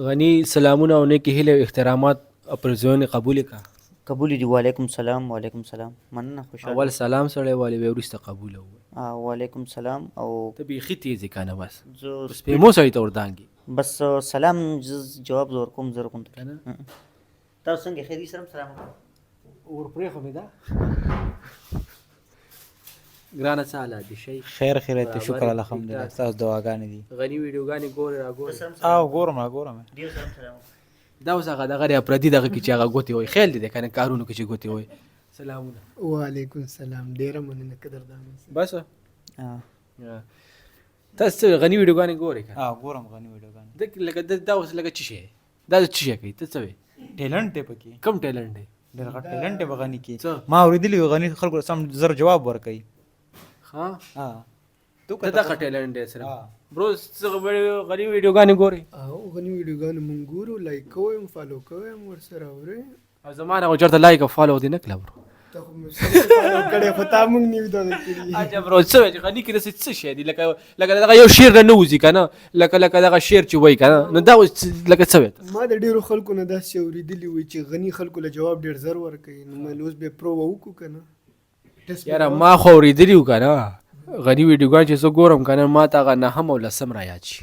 غني سلامونه او نیکې هیلې او احترامات پر ځوان قبول کا. قبول دي. وعلیکم سلام. وعلیکم سلام. مننه. خوشاله. اول سلام سره والی به وروسته قبول و. وعلیکم سلام. او ته بیخي تیزی کنه بس زه بس په مو سړی ته وردانګي بس سلام جواب زور کوم زر کوم کنه تاسو څنګه خیر سره سلام ور پرې خو مې دا ګرانه ساله دي شي خیر خیرت شکر الحمدلله تاسو دعاګانې دي غني ویډیوګانې ګورې را ګورې او ګورم ډیر سلام سلام دا اوس هغه دغه پردي دغه کې چې هغه ګوتې وای خیال دي کنه کارونو کې چې ګوتې وای سلامونه وعلیکم السلام ډیره مننه قدردان بس تاسو غني ویډیوګانې ګورې کنه ګورم غني ویډیوګانې لکه دا اوس لکه چی شي دا چی شي کوي ته څه وي ټیلنټ دی پکې کم ټیلنټ دی ډېر غټ ټیلنټ دی غني کې څه؟ ما اورېدلی غني خلکو سم زر جواب ورکوي ها تو ته دا ټیلنټ دی سره برو غني ویډیوګانې ګورې او غني ویډیوګانې مونږ ګورو لایک کوم فالو کوم ورسره اورې او زمانه او چرته لایک او فالو دي نه کړه برو ته خو مې فالو کړې خو تا مونږ نیو دا کړی اجه برو څه وایي غني کې څه شي دي لکه دغه یو شعر نه وځي کنه لکه دغه شعر چې وای کنه نو دا لکه څه وایي ما د ډیرو خلکو نه داسې اورېدلي وي چې غني خلکو له جواب ډیر زر ورکوي نو مې اوس به پرو وکړو کنه یاره ما خو اورېدلی و کنه غني ویډیوګان چې زه ګورم کنه ما ته هغه نهم او لسم را یاد شي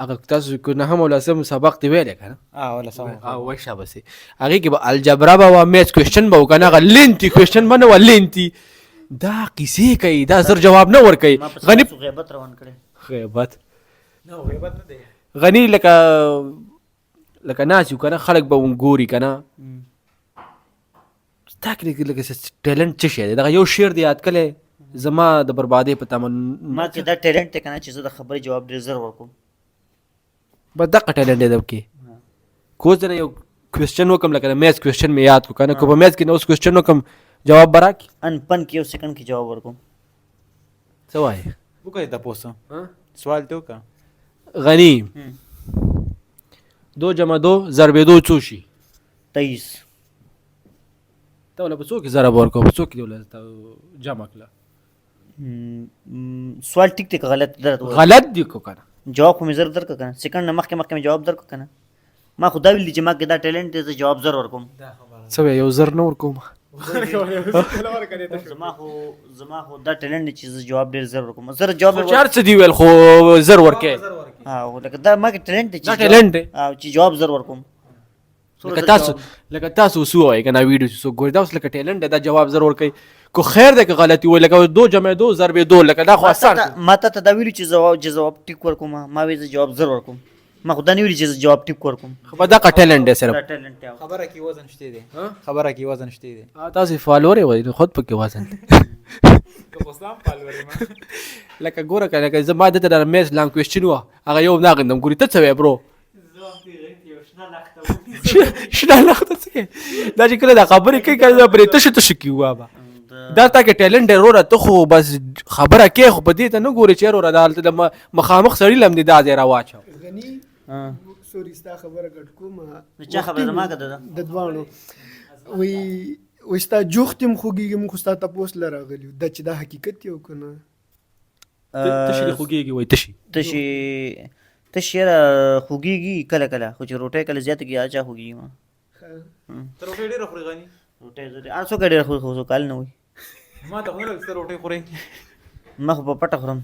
هغه تاسو کو نهم او لسم سبق دی ویل کنه ولا سم او وښه بس هغه کې به الجبرا به و میث کوېسچن به کنه هغه لینتی کوېسچن باندې و لینتی دا کیسې کوي دا زر جواب نه ور کوي غني غیبت روان کړي غیبت نه غیبت نه دی غني لکه ناس یو کنه خلک به ونګوري کنه تا کې لکه ټیلنټ څه شي دا یو شعر دی یاد کله زما د بربادۍ په تمن ما کې دا ټیلنټ ته کنه چې زه د خبرې جواب ډیر زر ورکوم بس دغه ټیلنټ دی دبکې کوز نه یو کوېسچن وکم لکه میث کوېسچن مې یاد کو کنه کو په میث کې نو اوس کوېسچن وکم جواب براک ان پن کې یو سکند کې جواب ورکوم څه وایي وکړئ تاسو سوال ته وکړه غني 2 + 2 ضرب 2 څو شي 23 ته ولا په څو کې ضرب ورکو په څو کې ولته جمع کړه سوال ټیک ټیک غلط درته غلط دی کو کنه جواب خو مې زر درک کنه سکند نه مخکې مې جواب درک کنه ما خدا ویل چې ما کې دا ټیلنټ دی جواب زر ورکوم څه یو زر نه ورکوم زما خو دا ټیلنټ چې زه جواب ډیر زر ورکوم زر جواب چار څه دی ویل خو زر ورکې لکه دا ما کې ټیلنټ دا ټیلنټ دی چې جواب زر ورکوم لکه تاسو سو وای کنه ویډیو چې سو ګور دا اوس لکه ټیلنټ دا جواب زر ورکې کو خیر ده که غلطي وای لکه 2 + 2 ضرب 2 لکه دا خو آسان ما ته دا ویلو چې جواب ټیک ورکوم ما وی جواب زر ورکوم ما خدا نه ویل چې جواب ټیک ورکوم خو دا ټیلنټ دی صرف خبره کې وزن شته دی خبره کې وزن شته دی تاسو فالوور وای خود پکې وزن کوستام فالوور ما لکه ګوره کنه که زما د میث لانګ کوېسچن و هغه یو نه غندم ګوري ته څه وای برو شنه لخته څه دا چې کله دا خبرې کوي کنه پرې تشه کیوا با دا تا کې ټیلنټ ډېر وره ته خو بس خبره کې خو په دې ته نه ګورې چې وره دا هلته د مخامخ سړي لم دې دا ځای راواچو غني سوري ستا خبره کټ کوم چا خبره زما کده د دوانو وی ستا جوختم خوږیږي مخ ستا تاسو لراغلی د چې دا حقیقت یو کنه تشری خوږیږي وای تشي خوږیږي کله کله خو چې روټۍ کله زیات کې اچا خوږیږي ما تر روټۍ ډېر خوري غني روټۍ زه ارڅو کډې خو کال نه وي ما ته خو نه لږ روټۍ خوري ما خو په پټه خورم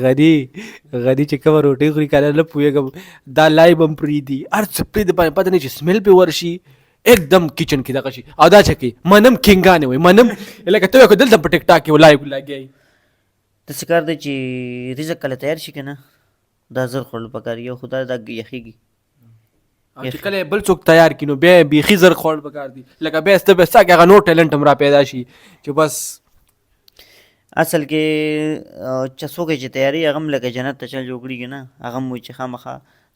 غني چې کوم روټۍ خوري کنه نه پوهېږم دا لایب هم پرېږدي هر څه پرېږدي باندې پته نه چې سمیل پې ورشي एकदम کچن کې دغه شي او دا چکي منم کینګانې وای منم لکه ته کو دلته په ټیک ټاک کې لایو لګي ته کار دی چې رزق کله تیار شي کنه دا زر خورل پکار یو خدای دا یخیږي چې کله بل څوک تیار کینو بیا بیخي زر خورل پکار دي لکه بیا ست به ساګه نو ټیلنټ هم را پیدا شي چې بس اصل کې چې څوک چې تیاری هغه لکه جنت ته چل جوړیږي نه هغه مو چې خامخا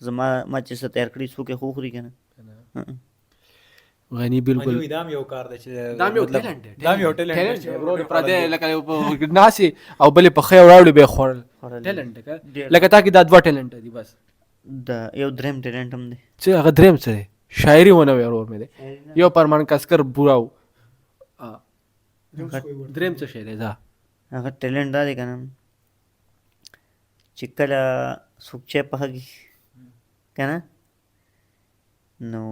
زما ما چې څه تیار کړی څوک خو خوري کنه غني بالکل دام یو کار دی چې دام یو ټیلنټ دی برو پر دې لکه ناسي او بل په خیر راوړي به خورل ټیلنټ لکه تا کې دا دوه ټیلنټ دي بس دا یو دریم ټیلنټ هم دی چې هغه دریم څه شاعري ونه وي ورور مې دی یو پرمان کسکر بوراو دریم څه شی دی دا هغه ټیلنټ دا دی کنه چې کله څوک چې پخږي که نه نو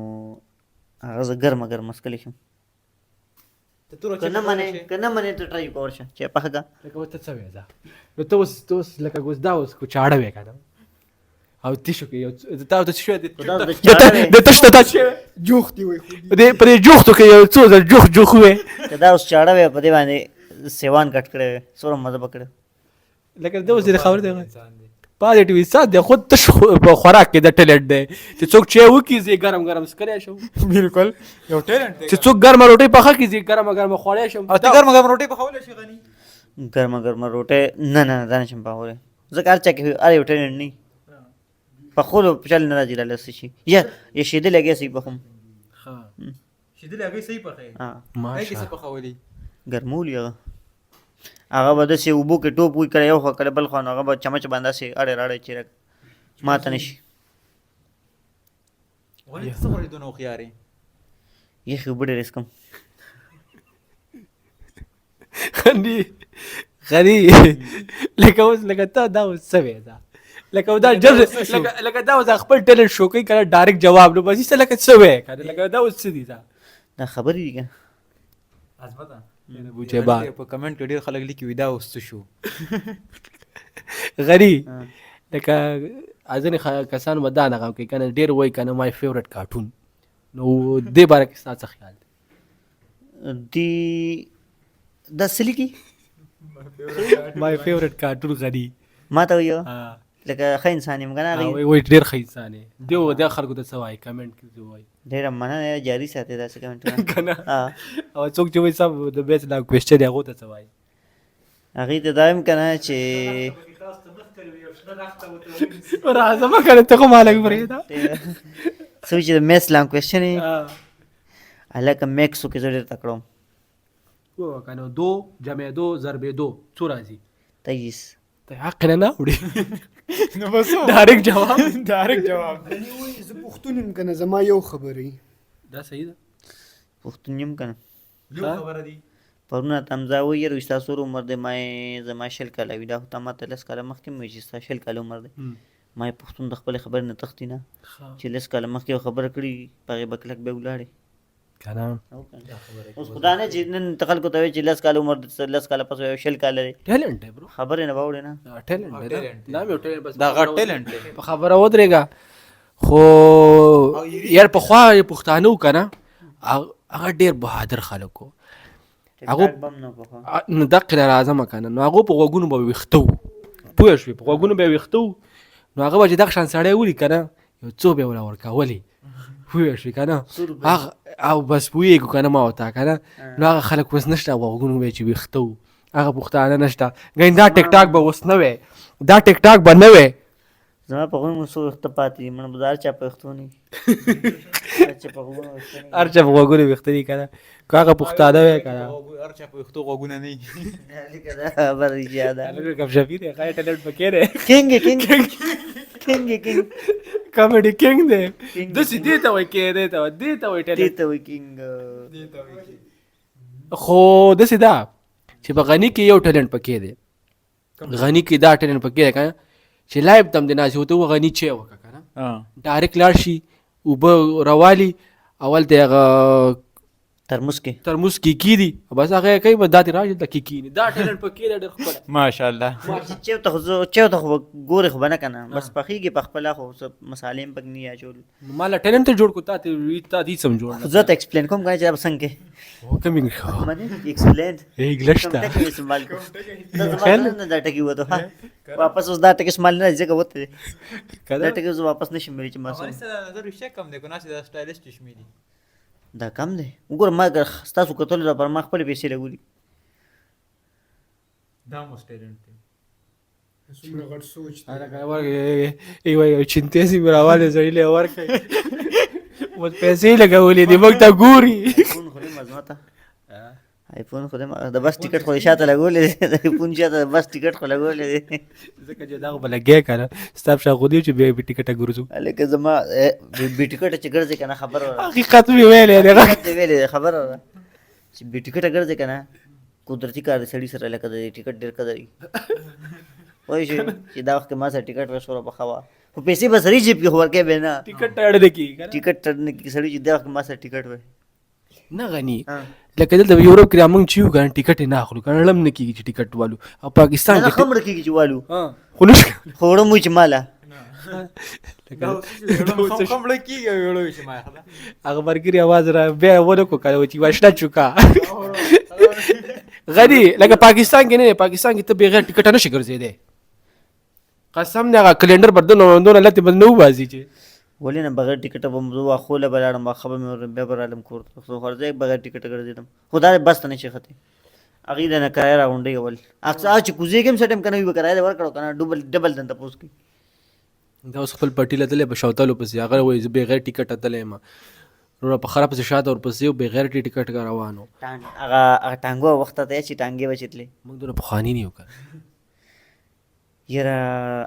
هغه زه ګرمه ګرمه څکلی شم که نه منې ته ټرای وکړه ورشه چې پخه ده لکه ورته څه وایې ځه. نو ته اوس لکه اوس دا اوس کو چاړه وې که نه او تیشو کې یو تا ته څه شوی د تش ته دا شوی جوختې وای خو پر دې جوختو کې یو څو ځل جوخ وې که دا اوس چاړه وی په دې باندې سیوان کټ کړی وی څومره مزه به کړی لکه دا اوس دې خبر دی پازیټیو حساب دی خود تش په خوراک کې د ټیلنټ دی چې څوک چای وکړي زه ګرم ګرم څکلی شم بالکل یو ټیلنټ دی چې څوک ګرمه روټۍ پخه کړي زه ګرمه ګرمه خوړی شم او ته ګرمه ګرمه روټۍ پخولی شي غني ګرمه ګرمه روټۍ نه دا نشم پخولی ځکه هر چا کې هر یو ټیلنټ نه پخولو چل نه راځي راله څه شي یا شیدې لګیا سي پخوم شیدې هغې صحیح پخوي هغې کې څه پخولي ګرمولي هغه به داسې اوبو کې ټوپ وي کړی یو خوا کړی بل خوا نو هغه به چمچ باندې داسې اړې راړې چیرک ماته نه شي غني ته څه غواړې دونه هوښیار یې یخې اوبه ډېرې څښم غني لکه اوس لکه ته دا اوس څه وې دا لکه دا لکه دا اوس خپل ټیلنټ شو کوي کنه ډایرکټ جواب نو بس څه لکه څه وې کنه لکه دا اوس څه دي دا دا خبرې دي که عظمته بوچې با په کمنټ کې ډېر خلک لیکي وي دا اوس څه شو غني لکه ځینې کسان به دا نغم کوي کنه ډېر وایي کنه مای فیورټ کارټون نو دې باره کې ستا څه خیال دی دا څه لیکي مای فیورټ کارټون غني ما ته وایي لکه ښه انسان یم که نه هغې وایي ډېر ښه انسان دی دا خلکو ته څه وایي کمنټ کې وایي ډېره مننه جاري ساتي داسې کمنټونه کنه او څوک چې وایي سب د بیس دا کوېسچن دی هغو ته څه وایي هغې ته دا یم که نه چې راځه مه کنه ته خو ما لږ پرېږده څه وایي چې د میث لانګ کوېسچن یې هلکه میکسو کې زه ډېر تکړه وم کنه 2 جمع 2 ضرب 2 څو راځي 23 ته حق نه نه وړي نو بس ډایرکټ جواب ډایرکټ جواب غني وای زه پښتون یم که نه زما یو خبره دا صحیح ده پښتون یم که نه یو خبره دي پرونه ته هم ځه وایي یاره ستا څومره عمر دی ما یې زما 20 کاله وي دا خو تا ما ته 10 کاله مخکې مې وایي چې ستا 20 کاله عمر دی ما یې پښتون د خپلې خبرې نه تښتي نه چې 10 کاله مخکې یو خبره کړې په هغې به کلک بیا ولاړې کنه اوس خو دا نه چې نن ته خلکو ته وایي چې 10 کاله عمر دی 10 کاله پس وایي 20 کاله دی ټیلنټ دی برو خبرې نه به وړې نه ټیلنټ دی دا مې ټیلنټ بس دا غټ ټیلنټ دی په خبره ودرېږه خو یار پخوا پښتانه وو که نه هغه ډېر بهادر خلک وو هغه بم نه پخوا نو دقې نه راځمه که نه نو هغو په غوږونو به ویښته وو پوه شوې په غوږونو به یې ویښته وو نو هغه به چې دغه شان سړی ولي که نه یو څو به یې وله ورکولې پوه شوې که نه هغه او بس پوهېږو که نه ما وتا که نه نو هغه خلک اوس نشته غوږونو به یې چې ویښته وو هغه پښتانه نشته ګنې دا ټیک ټاک به اوس نه وی دا ټیک ټاک به نه وی زما په غوږونو څو ویښته پاتې دي مړه به د هر چا په ویښتو نه وي هر چا په غوږونو ویښته نه هر چا په غوږونو ویښته دي که نه که هغه پښتانه وی که نه هر چا په ویښتو غوږونه نه وي وي لکه دا خبره دي چې یاده کپشپي دی ښه ټیلنټ پکې دی کینګ کینګ کینګ کینګ کامیډي کینګ دی King داسې دې ته وایي کې دې ته وایي دې ته وایي دې ټیلنټ ته وایي کینګ خو داسې ده چې په غني کې یو ټیلنټ پکې دی غني کې دا ټیلنټ پکې دی که نه چې لایب تم دی ناسې ورته غني چی وکړه که نه ډایرکټ لاړ شي اوبه راوالي اول ته هغه ترموز کې ترموز کې کیدي بس هغه کوي بس دا دې راشي د کیکینی دا ټیلنټ پکې دی ډېر ښکلی ماشاءالله چېوته خو ګورې خو به نه که نه بس پخېږي په خپله خو څه مسالې هم پکې نه یې اچول ما له ټیلنټ ته جوړ کړو تا دې سم جوړ خو زه ته ایکسپلین کوم که نه چې دا به څنګه کې کوم ایکسپلین انګلیش ته ټکي مې استعمال کړو دا زما نه دا ټکي وته واپس اوس دا ټکي استعمال نه ځکه وته دی دا ټکي اوس واپس نشم ویلی چې ما سره افغانستان د نظر رښتیا کم دی که ناسې دا سټایلسټ شمېري دا کم دی وګوره ما اگر ستاسو کتلو لپاره ما خپلې پیسې لګولي دا مو ټیلنټ دی څومره غټ سوچ دی. یو چینتې سي مې راوالی سړي له یې ورکړئ اوس پیسې یې لګولې دي موږ ته ګوري آیفون خو دې مزمته آیفون خو دې د بس ټکټ خو دې شاته لګولې دی د آیفون شاته د بس ټکټ خو لګولې دی ځکه چې دا خو به لګیا که نه ستا په شاخو دی چې بیا بې ټکټه ګرځو هلکه زما بې ټکټه چې ګرځې که نه خبره وه حقیقت مې ویلی دی حقیقت دې ویلې دی خبره وه چې بې ټکټه ګرځې که نه قدرتي کار دی سړي سره لکه د ټکټ ډېر قدر وي وای چې دا وخت ما سره ټیکټ رسوله په خوا خو پیسې به سړي جیب کې خو ورکوي به نه ټیکټ ټاړه نه کیږي کنه ټیکټ ټرنه کې سړي چې دا وخت ما سره ټیکټ وای نه غني لکه دلته یورپ کې موږ چې یو کنه ټیکټ نه اخلو کنه لم نه کیږي چې ټیکټ والو او پاکستان نه کې خمر کېږي چې والو خو نه خو وړه مو چې ماله خم لکیږي وړو شي ما خلا هغه مرګري आवाज را بیا ونه کو کړو چې واشنا چوکا غني لکه پاکستان کې نه پاکستان کې ته بغیر ټیکټ نه شي ګرځېدې قسم نه هغه کلندر بدل نو لته بدنو بازي چې ولې نه بغیر ټیکټه به مو واخوله به لاړم خبر مې بیا به رالم کور ته خو ورځې بغیر ټیکټه ګرځېدم خدا دې بس ته نه شي خته هغې د نه کرایه راغونډې ول اکثر چې کوزې کې هم څه ټایم کنه وي به کرایه ورکړو کنه ډبل دن تپوس کې دا اوس خپل پټی لته به شوتلو پسې هغه وایي زه بغیر ټیکټ اتلې ما نو په خراب پسې شاته ور پسې بغیر ټیکټ کا روانو هغه ټانګو وخت ته چې ټانګې بچتلې موږ دونه پخوانی نه یو کړ یاره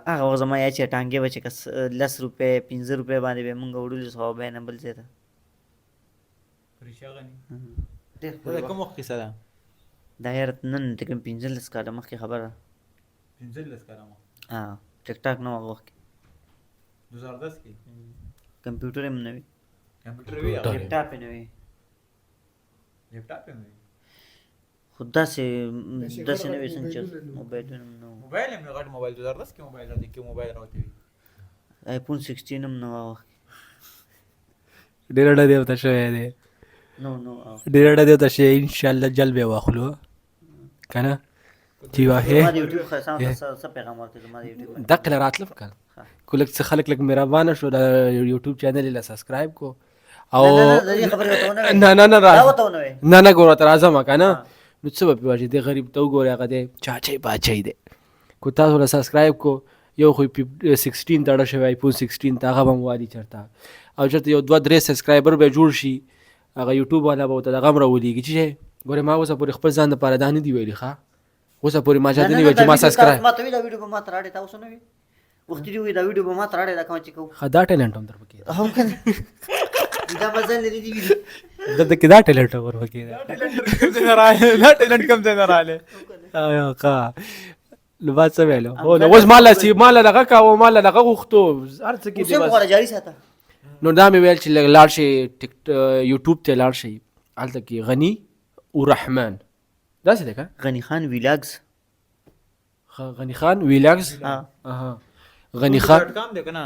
هغه وخت زما یا چې ټانګې بچې کس 10 روپۍ 15 روپۍ باندې به مونږ وړلو سو به نه بل ځای ته پریشا غني ډېر دا کوم وخت کیسه ده دا یاره نن تقریبا 15 کاله مخکې خبره 15 کارم ټیک ټاک نو هغه وخت 2010 کې کمپیوټر هم نه وي کمپیوټر وی لیپټاپ نه وي لیپټاپ هم خو داسې نه وي څنګه چې موبایل هم نه موبایل هم غټ موبایل 2010 کې موبایل راځي کې موبایل راوتی وي آیفون 16 هم نه واه ډېر ډېر دیوته شوی دی نو ډېر ډېر دیوته شي ان شاء الله جلبه واخلو کنه چې واه ما د یوټیوب خاصه څه پیغام ورته ما د یوټیوب دقل راتلم کړ کولک څه خلک لک مهربانه شو دا یوټیوب چینل له سبسکرایب کو او نه ګوره تر اعظم کنه نو څه به واجی دی غریب ته وګوره هغه دی چاچای باچای دی کو تاسو له سبسکرایب کو یو خو 16 تړه شوی آیفون 16 تا هغه هم وادي چرته او چرته یو 2-3 سبسکرایبر به جوړ شي هغه یوټیوب والا به ته دغه راولېږي چې ګوره ما اوسه پورې خپل ځان لپاره دا نه دی ویلي ښه اوسه پورې ما چاته نه ویل چې ما سبسکرایب ما ته وی دا ویډیو به ما ته راړې تاسو نه وی وخت دی وی دا ویډیو به ما ته راړې دا کوم چې کو خدا ټیلنټ هم در پکې هم کنه دا مزل لري دی ویډیو د کدا ټیلنټ ور پکې دا ټیلنټ کم ځای نه رااله آیا کا لبا څه ویلو هو نو اوس مال لغه کا او مال لغه غوښتو هر څه کې دی څه غوړه جاری ساته نو دا مې ویل چې لاړ شي یوټیوب ته لاړ شي هلته کې غني او رحمان داسې ده که غني خان ویلاګز غني خان ویلاګز غني خان کام دی کنه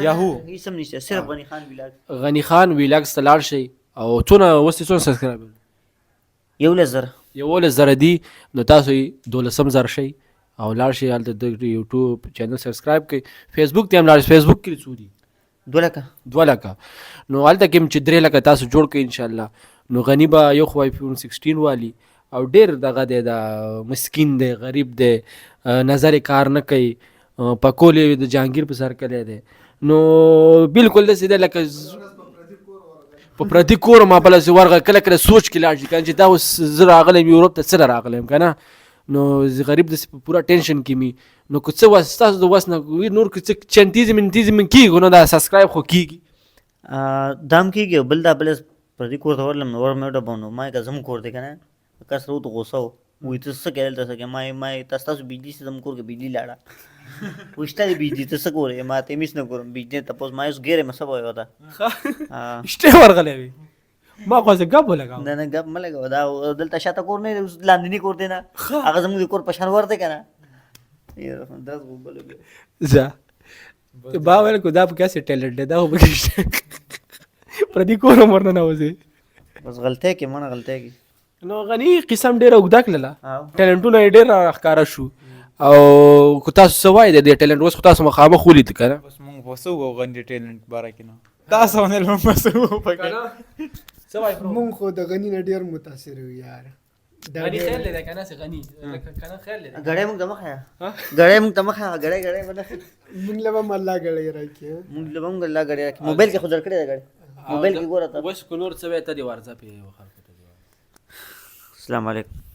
یاهو هیڅ هم نشته صرف غني خان ویلاګ غني خان ویلاګز ته لاړ شي او څونه سبسکرایبر 11,000 دي نو تاسو یې 12,000 شي او لاړ شي هلته د یوټیوب چینل سبسکرایب کړئ فیسبوک ته هم لاړ فیسبوک کې څو دي 2 لکه نو هلته کې هم چې 3 لکه تاسو جوړ کړئ انشاءالله نو غني به یو خو آیفون 16 والی او ډېر دغه دی دا مسکین دی غریب دی نظر کار نه کوي پکول یې د جهانګیر په سر کلی دی نو بالکل داسې دی لکه په پردي کور ما بله زه ورغه کله کله سوچ کې لاړ شي که چې دا اوس زه راغلی یم یوروپ ته څه راغلی یم که نه نو غریب داسې په پوره ټینشن کې مي نو که څه وس ستاسو د وس نه نور که څه چنتیزم کېږي نو دا سبسکرایب خو کېږي دام کېږي بل دا بل پردي کور ته ورلم نو ور مې وډباو نو ما یې که زموږ کور دی که نه کس ته ورته غوسه و وایي ته څه کوې دلته څه کوې ما ستاسو بجلي چې زموږ کور کې بجلي لاړه وایي شته دی بجلي ته څه ګورې ما ته هېڅ نه ګورم بجلي تپوس ما اوس ګیرې مه څه به وایي ورته شته ورغلی وي ما خو څه ګپ ولګاو نه ګپ مه لګوه دا دلته شاته کور نه دی لاندني کور دی نه هغه زموږ د کور په شان ور دی که نه ځه با ویل کو دا په کاسې ټیلنټ دی دا خو پکې شته پردي کور هم ورنه نوځي بس غلطی کې مڼه غلطی کې نو غني قسم ډېره اوږده کړله ټیلنټونه یې ډېر راښکاره شو او که تاسو څه وایي د دې ټیلنټ اوس خو تاسو مخامخ ولید که نه بس مونږ په څه وګو غني ټیلنټ باره کې نه تاسو ونه لوم په څه وګو پکې څه وایي مونږ خو د غني نه ډېر متاثر یو یار غني خیر لیدا کنه سه غني کنه خیر لیدا غړې موږ دمخه غړې به نه مونږ له هم الله غړې راکې موږ له هم الله غړې راکې موبایل کې خو ځل کړی دی غړې موبایل کې ګوره ته اوس کو نور څه وایي ته دې ورځه پې خلکو ته السلام علیکم